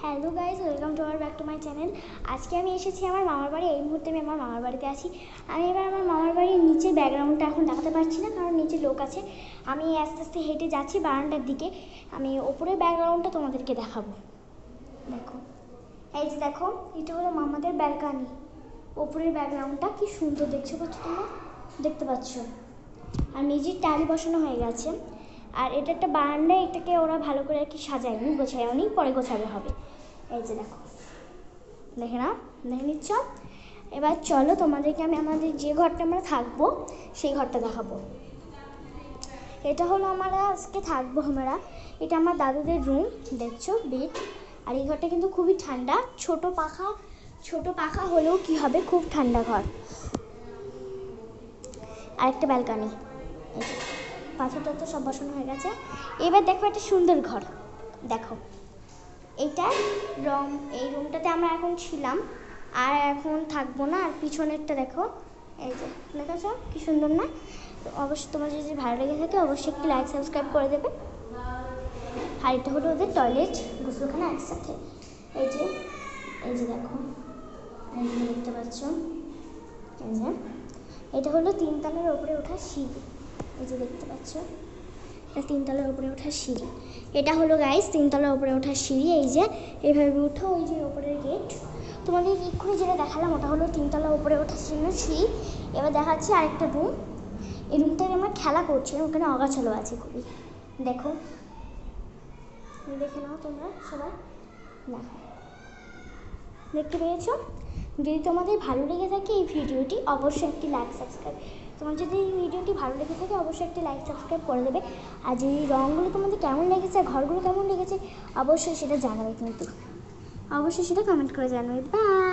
Hello guys, welcome to back to my channel. আজকে আমি এসেছি আমার মামার বাড়ি। এই মুহূর্তে আমি আমার মামার বাড়িতে আছি। আমি এবার আমার মামার বাড়ির নিচে ব্যাকগ্রাউন্ডটা এখন দেখাতে পারছি না, কারণ নিচে লোক আছে। আমি আস্তে আস্তে হেঁটে যাচ্ছি বারান্দার দিকে। আমি ওপরের ব্যাকগ্রাউন্ডটা তোমাদেরকে দেখাবো। দেখো, এই যে দেখো, এটা হলো মামাদের ব্যালকানি। ওপরের ব্যাকগ্রাউন্ডটা কি সুন্দর দেখছো, পাচ্ছ তোমরা? দেখতে পাচ্ছ? আর মেঝের টাইল বসানো হয়ে গেছে। আর এটা একটা বারান্দা, এটাকে ওরা ভালো করে আর কি সাজায়নি, গোছায়নি, পরে গোছাবে হবে। এই যে দেখো, দেখে নাও, দেখে নিচ্ছ। এবার চলো তোমাদেরকে আমি আমাদের যে ঘরটা আমরা থাকবো সেই ঘরটা দেখাবো। এটা হলো আমরা আজকে থাকবো আমরা। এটা আমার দাদুদের রুম, দেখছো, বেড। আর এই ঘরটা কিন্তু খুবই ঠান্ডা, ছোট পাখা হলেও কি হবে, খুব ঠান্ডা ঘর। আরেকটা ব্যালকানি, পাথর টাথর সব বসানো হয়ে গেছে। এবার দেখো একটা সুন্দর ঘর, দেখো এইটার রং, এই রুমটাতে আমরা এখন ছিলাম, আর এখন থাকবো না। আর পিছনেরটা দেখো, এই যে দেখেছো কি সুন্দর না? তো অবশ্যই তোমার যদি ভালো লেগে থাকে অবশ্যই একটি লাইক সাবস্ক্রাইব করে দেবে। আর এটা হলো ওদের টয়লেট, গোসলখানা একসাথে। এই যে দেখো, এই যে দেখতে পাচ্ছ, এই যে এটা হলো 3 তলার ওপরে ওঠার সিঁড়ি। এই যে দেখতে পাচ্ছ, এটা 3 তলার উপরে ওঠার সিঁড়ি। এটা হলো গাইস 3 তলার উপরে ওঠার সিঁড়ি। এই যে এইভাবে উঠো, ওই যে ওপরের গেট। তোমাদের এক্ষুনি যেটা দেখালাম ওটা হলো 3 তলার উপরে ওঠার সিঁড়ি। এবার দেখাচ্ছি আরেকটা রুম। এই রুমটায় আমরা খেলা করছিলাম, ওখানে অগাছালো আছে খুবই। দেখো, দেখে নাও তোমরা সবাই, দেখো, দেখতে পেয়েছো? যদি তোমাদের ভালো লেগে থাকে এই ভিডিওটি অবশ্যই একটি লাইক সাবস্ক্রাইব, তোমার যদি এই ভিডিওটি ভালো লেগে থাকে অবশ্যই একটি লাইক সাবস্ক্রাইব করে দেবে। আর যে রঙগুলো তোমাদের কেমন লেগেছে, ঘরগুলো কেমন লেগেছে অবশ্যই সেটা জানাবে, কিন্তু অবশ্যই সেটা কমেন্ট করে জানাবে। বাই।